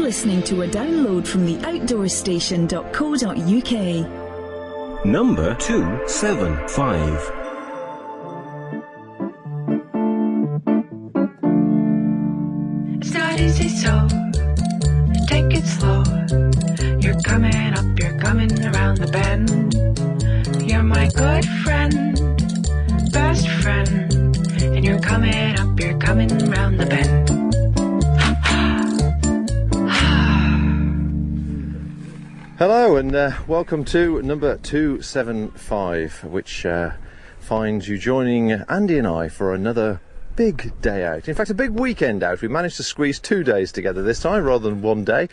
listening to a download from the outdoorstation.co.uk. Number 275. It's not easy, so take it slow. You're coming up, you're coming around the bend. You're my good friend, best friend. And you're coming up, you're coming around the bend. Hello and welcome to number 275, which finds you joining Andy and I for another big day out. In fact, a big weekend out. We managed to squeeze 2 days together this time rather than one day.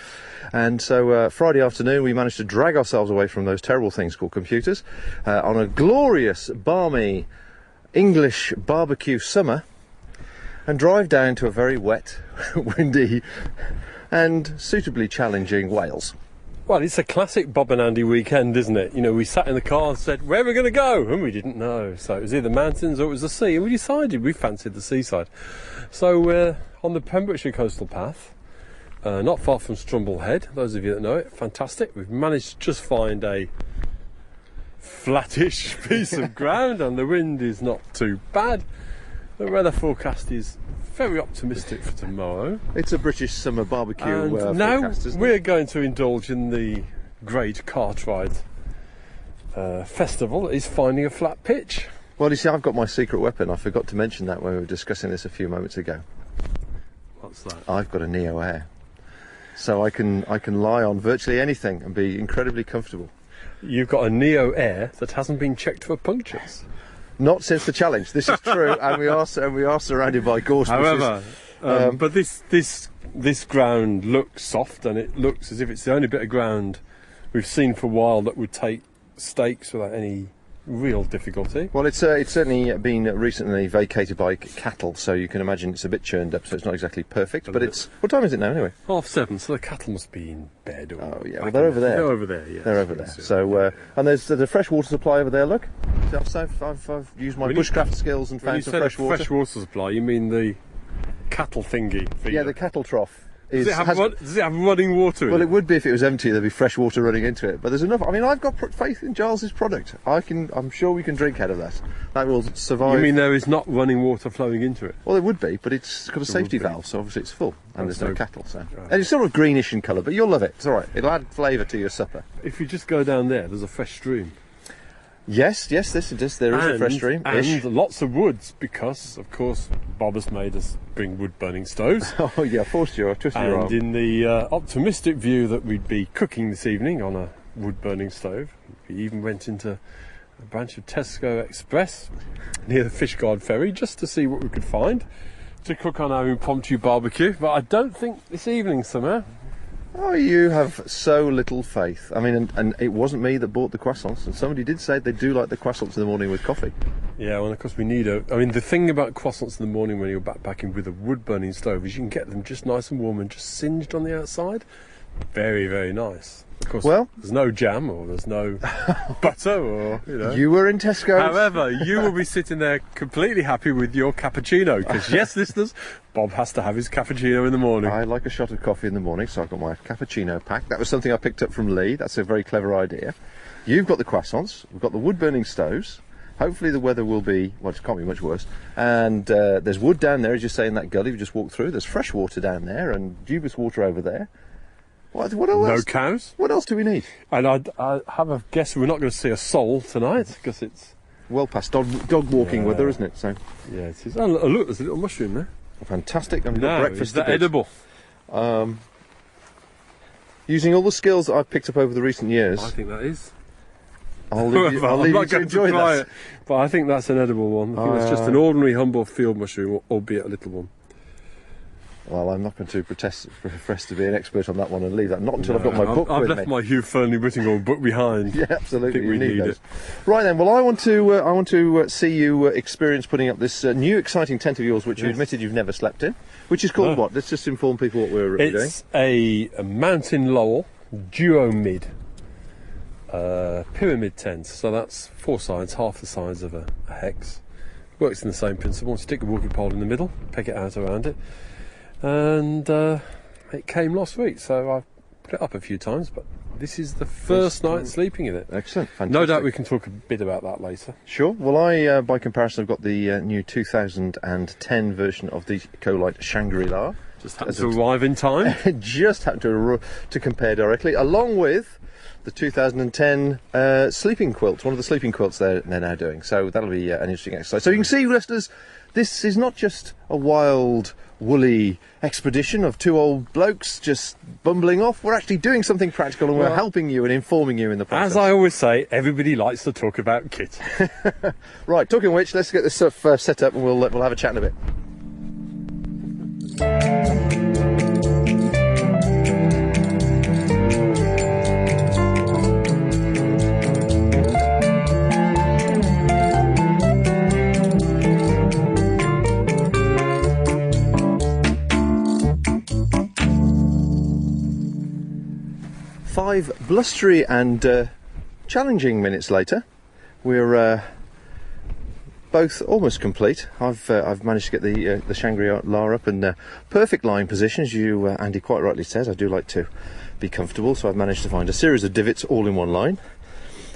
And so Friday afternoon we managed to drag ourselves away from those terrible things called computers on a glorious, balmy English barbecue summer and drive down to a very wet, windy and suitably challenging Wales. Well, it's a classic Bob and Andy weekend, isn't it? You know, we sat in the car and said, where are we going to go? And we didn't know. So it was either mountains or it was the sea. And we decided we fancied the seaside. So we're on the Pembrokeshire Coastal path, not far from Strumble Head. Those of you that know it, fantastic. We've managed to just find a flattish piece of ground and the wind is not too bad. The weather forecast is very optimistic for tomorrow. It's a British summer barbecue and now forecast, isn't we're it? going to indulge in the great cart ride festival. Is finding a flat pitch. Well, you see, I've got my secret weapon. I forgot to mention that when we were discussing this a few moments ago. What's that? I've got a Neo Air, so I can lie on virtually anything and be incredibly comfortable. You've got a Neo Air that hasn't been checked for punctures. Not since the challenge. This is true, and we are surrounded by gorse bushes. However, but this ground looks soft, and it looks as if it's the only bit of ground we've seen for a while that would take stakes without any real difficulty. Well, it's certainly been recently vacated by cattle, so you can imagine it's a bit churned up, so it's not exactly perfect. But it's... What time is it now, anyway? 7:30, so the cattle must be in bed. Or oh, yeah, well, they're over there. They're over there, yes. They're over there. So, and there's a fresh water supply over there, look. I've used my bushcraft skills and found some fresh water. Fresh water supply, you mean the cattle thingy? Yeah, the cattle trough. Does it have running water in it? Well, it would be if it was empty. There'd be fresh water running into it. But there's enough. I mean, I've got faith in Giles's product. I'm sure we can drink out of that. That will survive. You mean there is not running water flowing into it? Well, it would be, but it's got a safety valve, so obviously it's full, and there's no cattle. So, and it's sort of greenish in colour, but you'll love it. It's all right. It'll add flavour to your supper. If you just go down there's a fresh stream. Yes, there is a fresh stream. And lots of woods, because, of course, Bob has made us bring wood-burning stoves. Oh, yeah, forced you, I twisted your arm. And in the optimistic view that we'd be cooking this evening on a wood-burning stove, we even went into a branch of Tesco Express near the Fishguard ferry just to see what we could find to cook on our impromptu barbecue. But I don't think this evening, somehow. Oh, you have so little faith. I mean, and it wasn't me that bought the croissants, and somebody did say they do like the croissants in the morning with coffee. Yeah, well, of course we need I mean, the thing about croissants in the morning when you're backpacking with a wood-burning stove is you can get them just nice and warm and just singed on the outside. Very, very nice. Of course, there's no jam or there's no butter or, you know. You were in Tesco. However, you will be sitting there completely happy with your cappuccino, because, yes, listeners, Bob has to have his cappuccino in the morning. I like a shot of coffee in the morning, so I've got my cappuccino pack. That was something I picked up from Lee. That's a very clever idea. You've got the croissants. We've got the wood-burning stoves. Hopefully the weather will be, well, it can't be much worse. And there's wood down there, as you say, in that gully we just walked through. There's fresh water down there and dubious water over there. What else? No cows. What else do we need? And I have a guess we're not going to see a soul tonight, because it's well past dog walking weather, isn't it? So yeah, it is. Oh, look, there's a little mushroom there. Fantastic. And we've got breakfast. Is that edible? Using all the skills that I've picked up over the recent years, I think that is. I'll leave you to enjoy that. But I think that's an edible one. I think that's just an ordinary humble field mushroom, albeit a little one. Well, I'm not going to profess to be an expert on that one and leave that. Not until I've got my book with me. I've left my Hugh Fearnley-Whittingall book behind. Yeah, absolutely. I think we need it. Right then. Well, I want to see you experience putting up this new exciting tent of yours, which you admitted you've never slept in. Which is called what? Let's just inform people what we're doing. It's a Mountain Laurel Duomid pyramid tent. So that's 4 sides, half the size of a hex. Works in the same principle. Stick a walking pole in the middle, peg it out around it. And it came last week, so I've put it up a few times, but this is the first night sleeping in it. Excellent, fantastic. No doubt we can talk a bit about that later. Sure. Well, I, by comparison, have got the new 2010 version of the Golite Shangri-La. Just happened to arrive in time. Just happened to compare directly, along with the 2010 sleeping quilt, one of the sleeping quilts they're now doing. So that'll be an interesting exercise. So you can see, listeners, this is not just a wild, woolly expedition of two old blokes just bumbling off. We're actually doing something practical, and we're helping you and informing you in the process. As I always say, everybody likes to talk about kit. Right, talking of which, let's get this stuff set up, and we'll have a chat in a bit. 5 blustery and challenging minutes later, we're both almost complete. I've managed to get the Shangri-La up in perfect lying position, as you Andy quite rightly says. I do like to be comfortable, so I've managed to find a series of divots all in one line.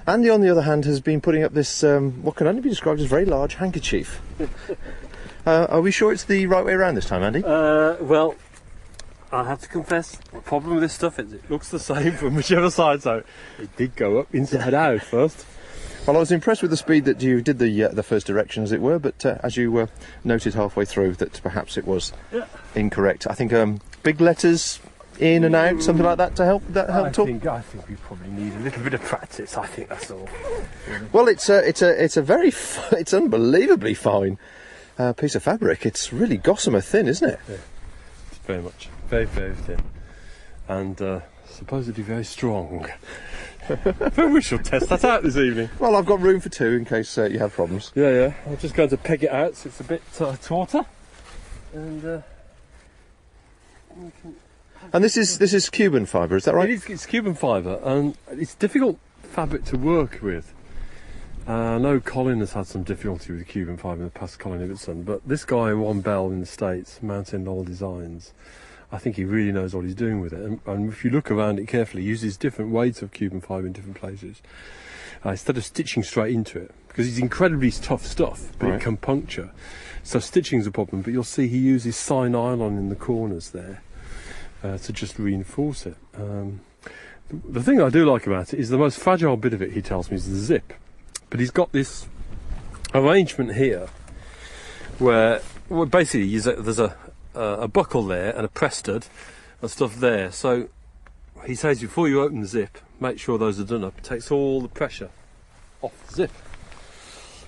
Andy, on the other hand, has been putting up this what can only be described as very large handkerchief. Are we sure it's the right way around this time, Andy? Well, I have to confess, the problem with this stuff is it looks the same from whichever side, so it did go up inside out first. Well, I was impressed with the speed that you did the first direction, as it were, but as you noted halfway through that perhaps it was incorrect. I think big letters in and out, something like that, to help talk. I think we probably need a little bit of practice. I think that's all. Well, it's a very it's unbelievably fine piece of fabric. It's really gossamer thin, isn't it? Yeah, it's very much very, very thin, and supposedly very strong. But we shall test that out this evening. Well, I've got room for 2 in case you have problems. Yeah. I'm just going to peg it out so it's a bit tauter, and this is Cuban fibre, is that right? It's Cuban fibre, and it's difficult fabric to work with. I know Colin has had some difficulty with Cuban fibre in the past, Colin Ibbotson, but this guy won Bell in the States, Mountain Laurel Designs, I think he really knows what he's doing with it. And if you look around it carefully, he uses different weights of Cuban fibre in different places. Instead of stitching straight into it, because it's incredibly tough stuff, but it can puncture. So stitching's a problem, but you'll see he uses side nylon in the corners there to just reinforce it. The thing I do like about it is the most fragile bit of it, he tells me, is the zip. But he's got this arrangement here where basically there's a buckle there and a press stud and stuff there. So he says before you open the zip, make sure those are done up. It takes all the pressure off the zip,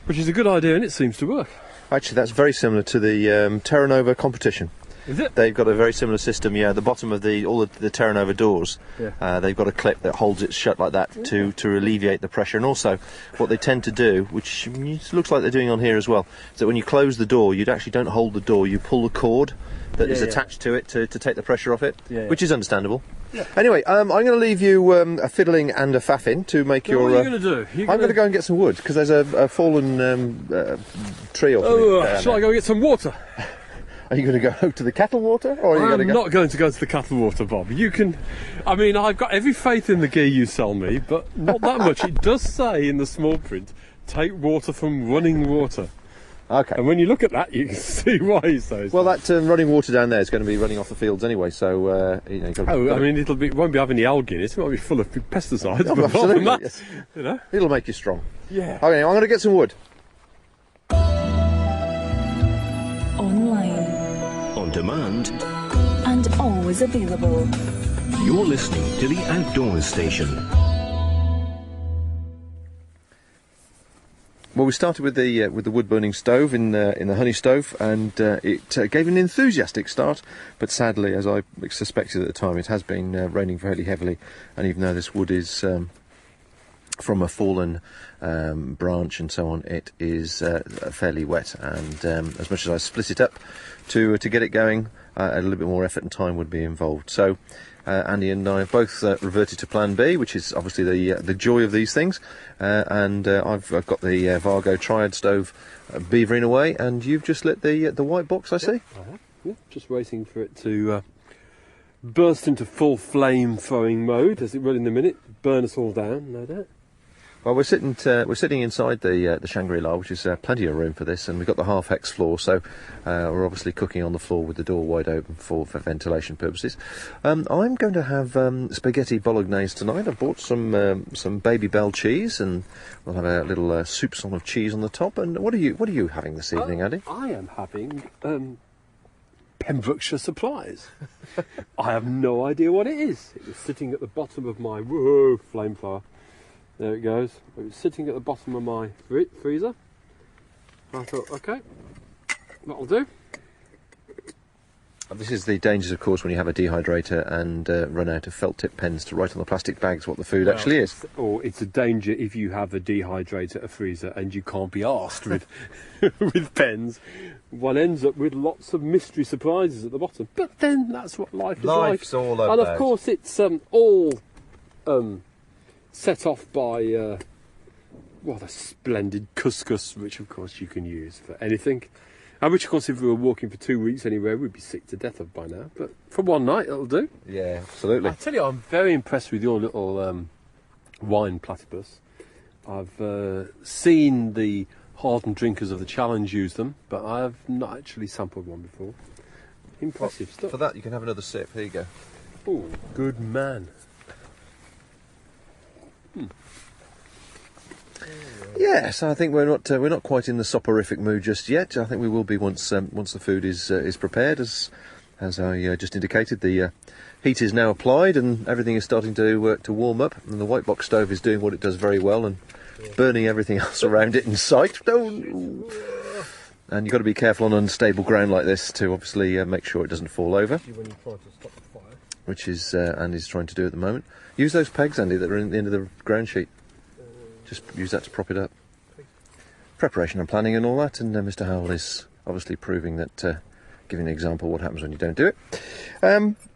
which is a good idea, and it seems to work. Actually, that's very similar to the Terra Nova competition. Is it? They've got a very similar system. Yeah, the bottom of all the Terra Nova doors, they've got a clip that holds it shut like that to alleviate the pressure. And also, what they tend to do, which looks like they're doing on here as well, is that when you close the door, you actually don't hold the door. You pull the cord that is attached to it to take the pressure off it, which is understandable. Yeah. Anyway, I'm going to leave you a fiddling and a faffing to make your. What are you going to do? I'm going to go and get some wood because there's a fallen tree or something. Shall I go get some water? Are you going to go to the cattle water, or are you going to go? I'm not going to go to the cattle water, Bob. You can. I mean, I've got every faith in the gear you sell me, but not that much. It does say in the small print, take water from running water. Okay. And when you look at that, you can see why he says. Well, that running water down there is going to be running off the fields anyway, so you know. I mean, it won't be having the algae in it. It might be full of pesticides. Oh, but absolutely. That, yes. you know, it'll make you strong. Yeah. Okay, I'm going to get some wood. Online. On demand. And always available. You're listening to the Outdoors Station. Well, we started with the wood burning stove in the honey stove, and it gave an enthusiastic start. But sadly, as I suspected at the time, it has been raining fairly heavily, and even though this wood is from a fallen branch and so on, it is fairly wet. And as much as I split it up to get it going, a little bit more effort and time would be involved. So Andy and I have both reverted to Plan B, which is obviously the joy of these things. And I've got the Vargo Triad stove beavering away, and you've just lit the white box, I see. I have. Yeah, just waiting for it to burst into full flame throwing mode, as it will in a minute. Burn us all down, no doubt. Well, we're sitting inside the Shangri-La, which is plenty of room for this, and we've got the half hex floor, so we're obviously cooking on the floor with the door wide open for ventilation purposes. I'm going to have spaghetti bolognese tonight. I've bought some Baby Bell cheese, and we'll have a little soupçon of cheese on the top. And what are you having this evening, Andy? I am having Pembrokeshire supplies. I have no idea what it is. It was sitting at the bottom of my flame flower. There it goes. It was sitting at the bottom of my freezer. I thought, okay, that'll do. This is the dangers, of course, when you have a dehydrator and run out of felt tip pens to write on the plastic bags what the food actually is. Or it's a danger if you have a dehydrator, a freezer, and you can't be arsed with with pens. One ends up with lots of mystery surprises at the bottom. But then that's what life is like. Life's all about. And of course, it's all set off by the splendid couscous, which of course you can use for anything. And which of course if we were walking for 2 weeks anywhere we'd be sick to death of by now. But for one night it'll do. Yeah, absolutely. I tell you, I'm very impressed with your little wine platypus. I've seen the hardened drinkers of the challenge use them, but I have not actually sampled one before. Impressive stuff. For that you can have another sip. Here you go. Oh, good man. Yes, I think we're not quite in the soporific mood just yet. I think we will be once the food is prepared. As I just indicated, the heat is now applied and everything is starting to warm up. And the white box stove is doing what it does very well and burning everything else around it in sight. And you've got to be careful on unstable ground like this to obviously make sure it doesn't fall over. When you try to stop the fire. Which is Andy's trying to do at the moment. Use those pegs, Andy, that are in the end of the ground sheet. Just use that to prop it up. Preparation and planning and all that, and Mr. Howell is obviously proving that, giving an example what happens when you don't do it.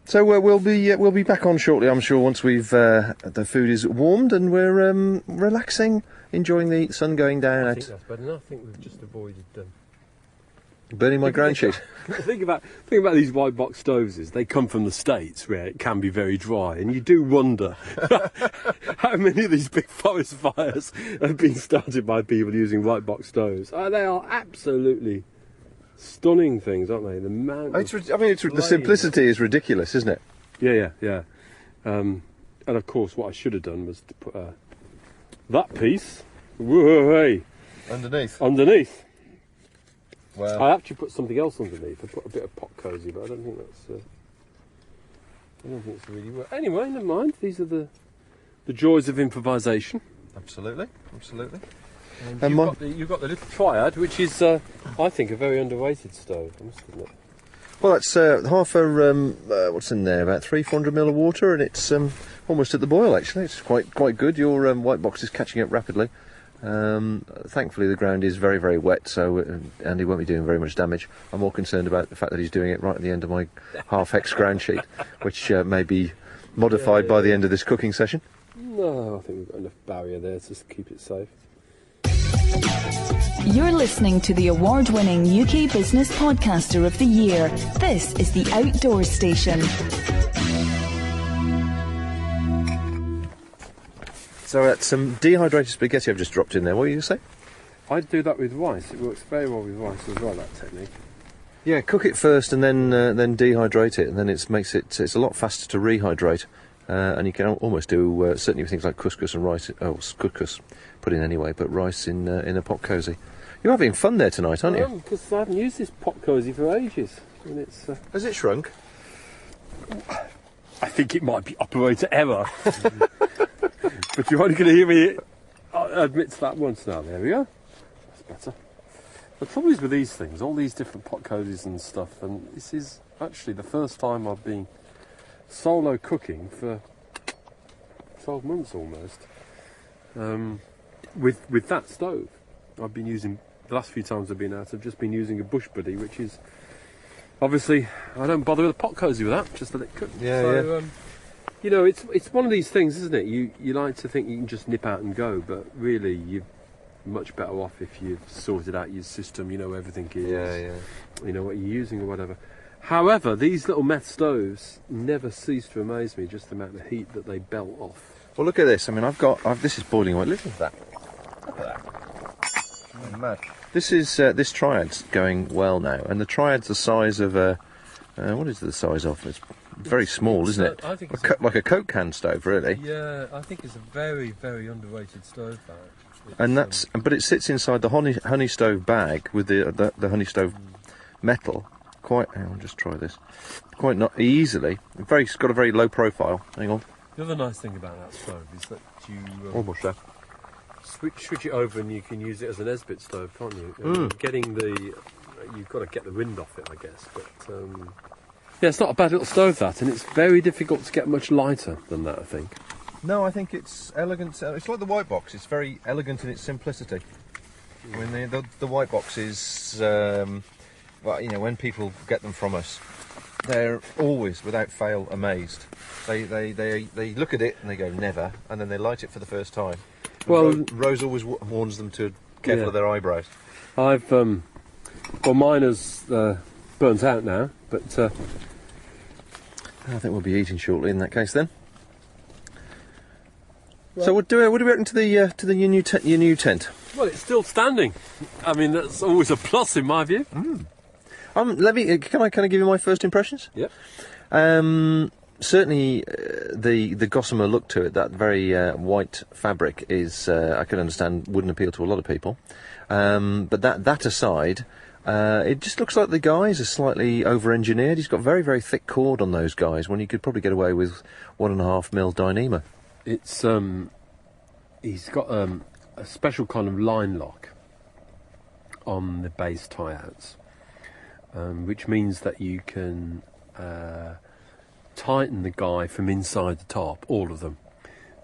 So we'll be back on shortly, I'm sure, once the food is warmed and we're relaxing, enjoying the sun going down. I think that's better enough. I think we've just avoided burning my ground sheet. Think about these white box stoves. They come from the States where it can be very dry, and you do wonder how many of these big forest fires have been started by people using white box stoves. They are absolutely stunning things, aren't they? The simplicity is ridiculous, isn't it? Yeah. And of course, what I should have done was to put that piece underneath. Well, I actually put something else underneath. I put a bit of pot cosy, but I don't think it's really work. Anyway, never mind. These are the joys of improvisation. absolutely. And you've got the little triad, which is, I think, a very underrated stove. I must admit. Well, that's half a what's in there? About 300-400 ml of water, and it's almost at the boil. Actually, it's quite good. Your white box is catching up rapidly. Thankfully the ground is very, very wet, so Andy won't be doing very much damage. I'm more concerned about the fact that he's doing it right at the end of my half hex ground sheet, which may be modified by the end of this cooking session. No, I think we've got enough barrier there to keep it safe. You're listening to the award-winning UK Business Podcaster of the Year. This is the Outdoors Station. So that's some dehydrated spaghetti I've just dropped in there. What were you going to say? I do that with rice. It works very well with rice as well, that technique. Yeah, cook it first and then dehydrate it, and then it's a lot faster to rehydrate. And you can almost do certainly with things like couscous and rice. Oh, couscous put in anyway, but rice in a pot cosy. You're having fun there tonight, aren't you? Because I haven't used this pot cosy for ages. And it's has it shrunk? I think it might be operator error. But you're only going to hear me admit to that once now. There we go. That's better. The trouble is with these things, all these different pot cosies and stuff, and this is actually the first time I've been solo cooking for 12 months almost. With that stove, I've been using, the last few times I've been out, I've just been using a bush buddy, which is, obviously, I don't bother with a pot cosy with that, just let it cook. Yeah. You know, it's one of these things, isn't it? You like to think you can just nip out and go, but really you're much better off if you've sorted out your system, you know everything is. Yeah. You know what you're using or whatever. However, these little meth stoves never cease to amaze me, just the amount of heat that they belt off. Well, look at this. I mean, this is boiling away. Look at that. Look at that. Oh, mad. This is this triad's going well now, and the triad's the size of a. What is the size of? It's very small, isn't it? I think like a Coke can stove, really. Yeah, I think it's a very, very underrated stove. And but it sits inside the honey stove bag with the honey stove metal. Hang on, just try this. Quite not easily. It's got a very low profile. Hang on. The other nice thing about that stove is that you Almost there. switch it over and you can use it as an Esbit stove, can't you? You've got to get the wind off it, I guess. But yeah, it's not a bad little stove, that, and it's very difficult to get much lighter than that, I think. No, I think it's elegant. It's like the white box. It's very elegant in its simplicity. When the white box is, well, you know, when people get them from us, they're always, without fail, amazed. They look at it and they go never, and then they light it for the first time. Well, Rose always warns them to careful of their eyebrows. I've well, mine has burnt out now, but I think we'll be eating shortly in that case then. Well, so what do we reckon to your new tent? Well, it's still standing. I mean, that's always a plus in my view. Can I give you my first impressions? Yep. Certainly, the gossamer look to it, that very white fabric, is I can understand wouldn't appeal to a lot of people. But that aside, it just looks like the guys are slightly over-engineered. He's got very, very thick cord on those guys, when you could probably get away with 1.5mm Dyneema. It's he's got a special kind of line lock on the base tie-outs, which means that you can tighten the guy from inside the top, all of them.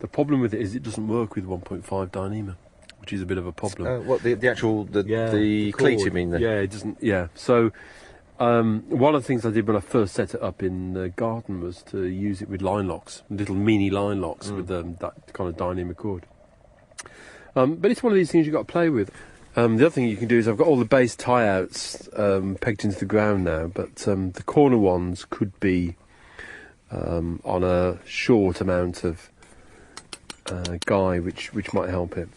The problem with it is it doesn't work with 1.5 Dyneema, which is a bit of a problem. What, the actual the cleat, you mean? Yeah, it doesn't. Yeah, so one of the things I did when I first set it up in the garden was to use it with line locks, little mini line locks with that kind of Dyneema cord. But it's one of these things you've got to play with. The other thing you can do is I've got all the base tie-outs pegged into the ground now, but the corner ones could be on a short amount of guy, which might help it.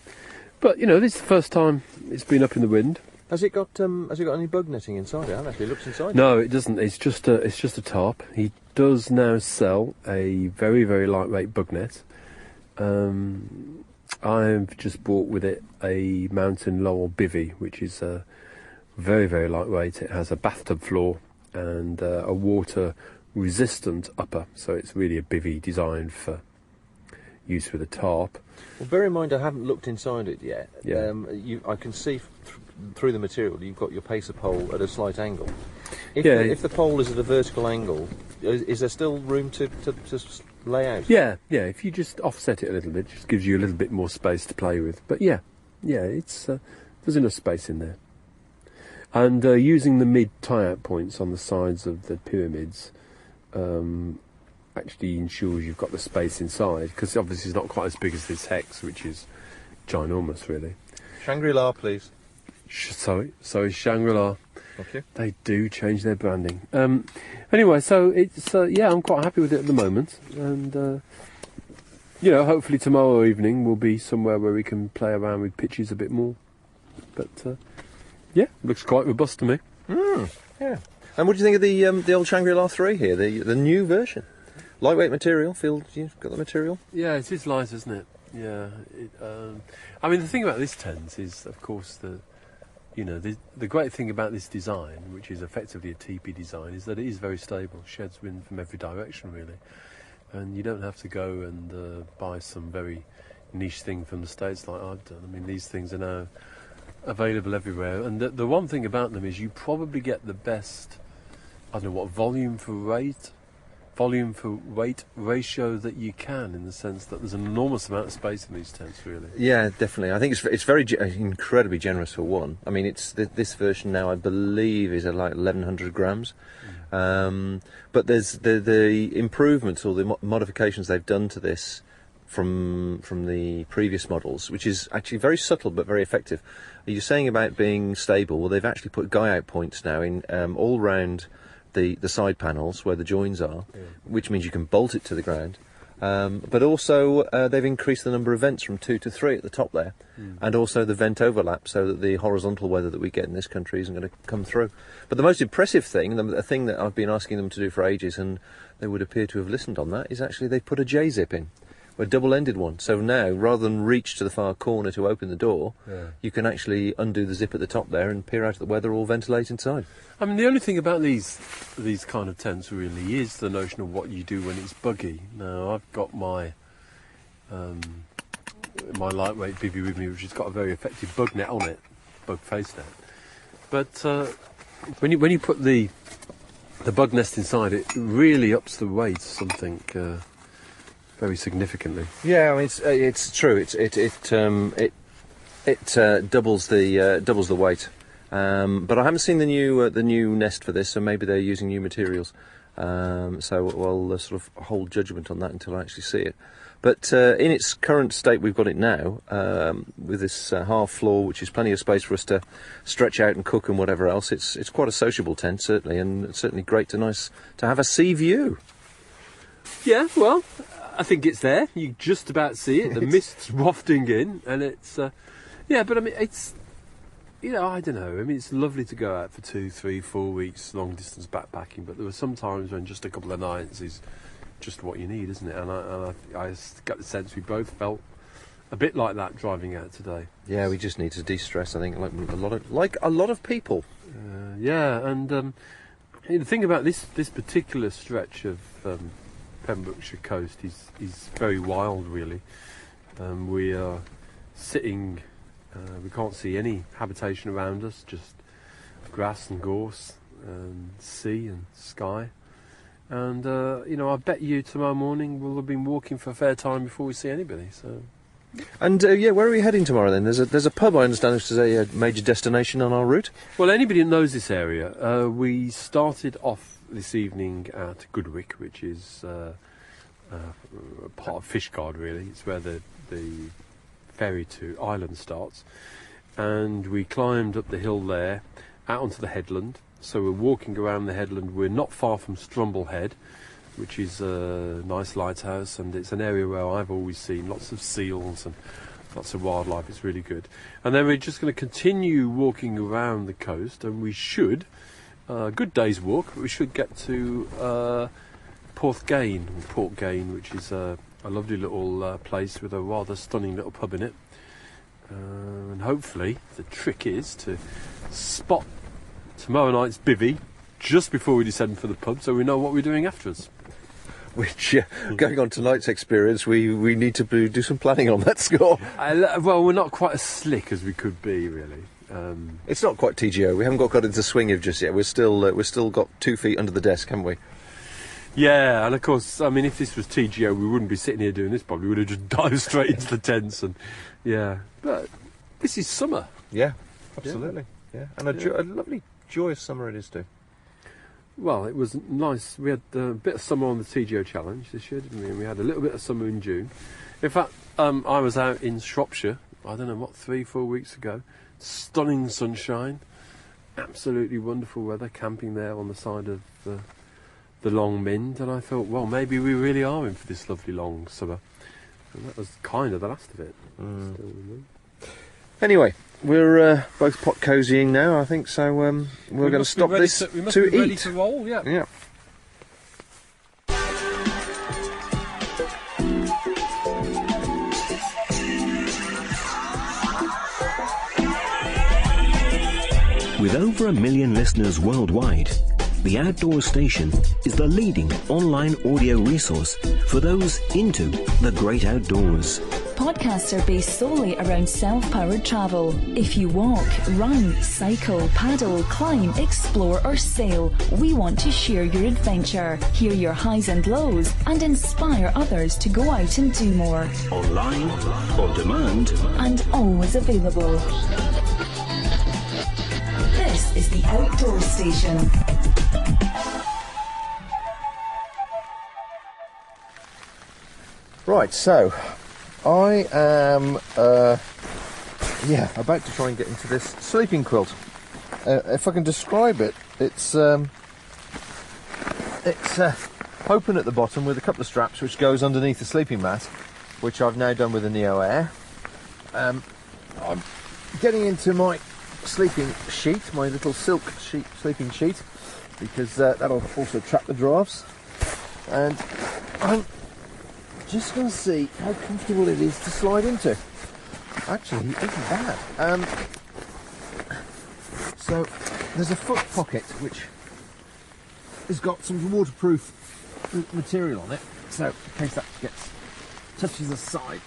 But you know, this is the first time it's been up in the wind. Has it got any bug netting inside it? I haven't actually looked inside. No, it doesn't. It's just a tarp. He does now sell a very, very lightweight bug net. I've just bought with it a Mountain Laurel bivvy, which is very, very lightweight. It has a bathtub floor and a water-resistant upper, so it's really a bivvy designed for use with a tarp. Well, bear in mind, I haven't looked inside it yet. Yeah. I can see through the material you've got your pacer pole at a slight angle. If the pole is at a vertical angle, is there still room to lay out? Yeah. If you just offset it a little bit, it just gives you a little bit more space to play with. But yeah, it's there's enough space in there. And using the mid tie-out points on the sides of the pyramids actually ensures you've got the space inside, because obviously it's not quite as big as this hex, which is ginormous, really. Shangri-La, please. Sorry, Shangri-La. Thank you. They do change their branding. Anyway, so it's I'm quite happy with it at the moment, and hopefully tomorrow evening we'll be somewhere where we can play around with pitches a bit more. But looks quite robust to me. Yeah. And what do you think of the old Shangri-La 3 here, the new version? Lightweight material. You've got the material. Yeah, it is light, isn't it? Yeah. I mean, the thing about this tent is, of course, the great thing about this design, which is effectively a teepee design, is that it is very stable. Sheds wind from every direction, really, and you don't have to go and buy some very niche thing from the States like I've done. I mean, these things are now available everywhere, and the one thing about them is you probably get the best, I don't know what, volume for weight ratio that you can, in the sense that there's an enormous amount of space in these tents, really. Yeah, definitely. I think it's very incredibly generous for one. I mean, it's this version now, I believe, is at like 1,100 grams. But there's the improvements or the modifications they've done to this from the previous models, which is actually very subtle but very effective. You're saying about being stable. Well, they've actually put guy out points now in all round the side panels where the joins are, which means you can bolt it to the ground. But also they've increased the number of vents from 2 to 3 at the top there, and also the vent overlap so that the horizontal weather that we get in this country isn't going to come through. But the most impressive thing, the thing that I've been asking them to do for ages, and they would appear to have listened on that, is actually they put a J-zip in, a double-ended one. So now, rather than reach to the far corner to open the door, you can actually undo the zip at the top there and peer out at the weather or ventilate inside. I mean, the only thing about these kind of tents really is the notion of what you do when it's buggy. Now, I've got my my lightweight bivvy with me, which has got a very effective bug net on it, bug face net. But when you put the bug nest inside, it really ups the weight something very significantly. Yeah, I mean it's true. It doubles the weight. But I haven't seen the new nest for this, so maybe they're using new materials. So I'll sort of hold judgment on that until I actually see it. But in its current state, we've got it now with this half floor, which is plenty of space for us to stretch out and cook and whatever else. It's quite a sociable tent, certainly, and it's certainly nice to have a sea view. Yeah, well, I think it's there. You just about see it. The mist's wafting in, and it's but I mean it's. I don't know. I mean, it's lovely to go out for 2, 3, 4 weeks long distance backpacking, but there were some times when just a couple of nights is just what you need, isn't it? And I got the sense we both felt a bit like that driving out today. Yeah, we just need to de-stress. I think like a lot of people. And the thing about this particular stretch of Pembrokeshire coast is very wild, really. We are sitting. We can't see any habitation around us, just grass and gorse and sea and sky. And, I bet you tomorrow morning we'll have been walking for a fair time before we see anybody. So. And, where are we heading tomorrow then? There's a pub, I understand, which is a major destination on our route. Well, anybody that knows this area, we started off this evening at Goodwick, which is part of Fishguard, really. It's where the ferry to Ireland starts, and we climbed up the hill there out onto the headland. So we're walking around the headland. We're not far from Strumblehead, which is a nice lighthouse, and it's an area where I've always seen lots of seals and lots of wildlife. It's really good. And then we're just going to continue walking around the coast, and we should good day's walk, but we should get to Porthgain, which is a lovely little place with a rather stunning little pub in it. And hopefully the trick is to spot tomorrow night's bivvy just before we descend for the pub, so we know what we're doing afterwards. Which, going on tonight's experience, we need to do some planning on that score. Well, we're not quite as slick as we could be, really. It's not quite TGO. We haven't got into the swing of just yet. We're still got 2 feet under the desk, haven't we? Yeah, and of course, I mean, if this was TGO, we wouldn't be sitting here doing this. Probably would have just dived straight into the tents, and But this is summer. Yeah, absolutely. Yeah, and a lovely, joyous summer it is too. Well, it was nice. We had a bit of summer on the TGO challenge this year, didn't we? And we had a little bit of summer in June. In fact, I was out in Shropshire. I don't know 3-4 weeks ago. Stunning sunshine, absolutely wonderful weather. Camping there on the side of the Long Mind, and I thought, well, maybe we really are in for this lovely long summer, and that was kind of the last of it. Anyway, we're both pot cozying now, I think, so we're going to stop this we must to be ready eat. to roll, yeah. With over 1 million listeners worldwide, The Outdoors Station is the leading online audio resource for those into the great outdoors. Podcasts are based solely around self-powered travel. If you walk, run, cycle, paddle, climb, explore or sail, we want to share your adventure, hear your highs and lows, and inspire others to go out and do more. Online, on demand, and always available. This is the Outdoors Station. Right, so I am about to try and get into this sleeping quilt. If I can describe it, it's it's open at the bottom with a couple of straps which goes underneath the sleeping mat, which I've now done with a Neo Air. I'm getting into my sleeping sheet, my little silk sheet, sleeping sheet, because that'll also trap the drafts. And I'm just going to see how comfortable it is to slide into. Actually, it isn't bad. So there's a foot pocket which has got some waterproof material on it, so in case that touches the side.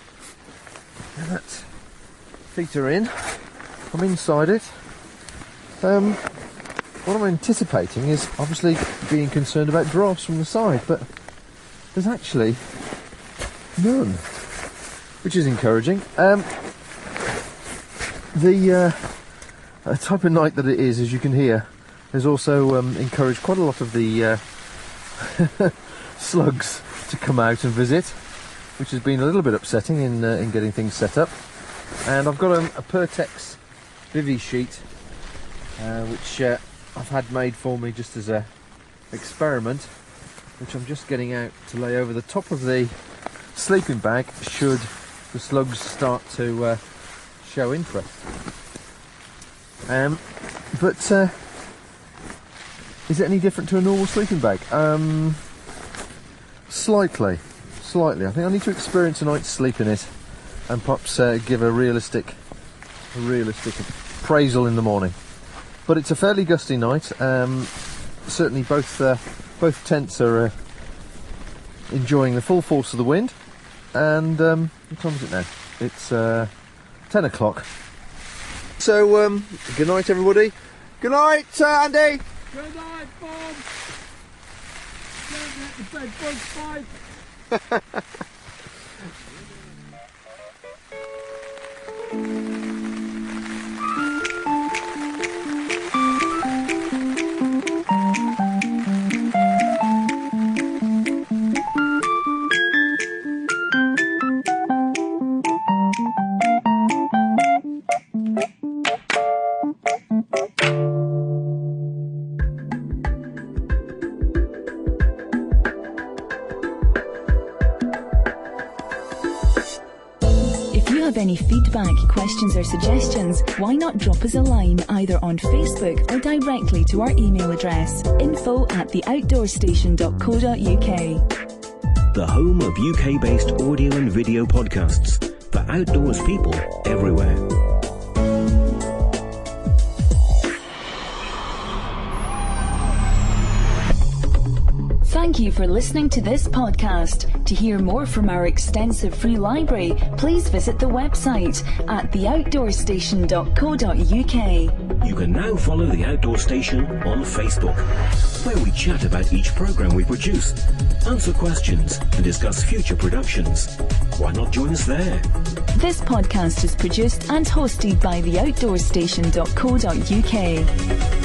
And that feet are in. I'm inside it. What I'm anticipating is obviously being concerned about drafts from the side, but there's actually none, which is encouraging. The type of night that it is, as you can hear, has also encouraged quite a lot of the slugs to come out and visit, which has been a little bit upsetting in getting things set up. And I've got a Pertex Vivi sheet, which I've had made for me just as a experiment, which I'm just getting out to lay over the top of the sleeping bag should the slugs start to show interest. But is it any different to a normal sleeping bag? Slightly. I think I need to experience a night's sleep in it and perhaps give a realistic appraisal in the morning. But it's a fairly gusty night. Certainly both tents are enjoying the full force of the wind. And what time is it now? It's 10 o'clock. So good night, everybody. Good night, Andy. Good night, Bob. Don't let the bed bugs bite. Any feedback, questions or suggestions, why not drop us a line either on Facebook or directly to our email address info@theoutdoorstation.co.uk. The home of UK-based audio and video podcasts for outdoors people everywhere. Thank you for listening to this podcast. To hear more from our extensive free library, please visit the website at theoutdoorstation.co.uk. You can now follow The Outdoor Station on Facebook, where we chat about each programme we produce, answer questions and discuss future productions. Why not join us there? This podcast is produced and hosted by theoutdoorstation.co.uk.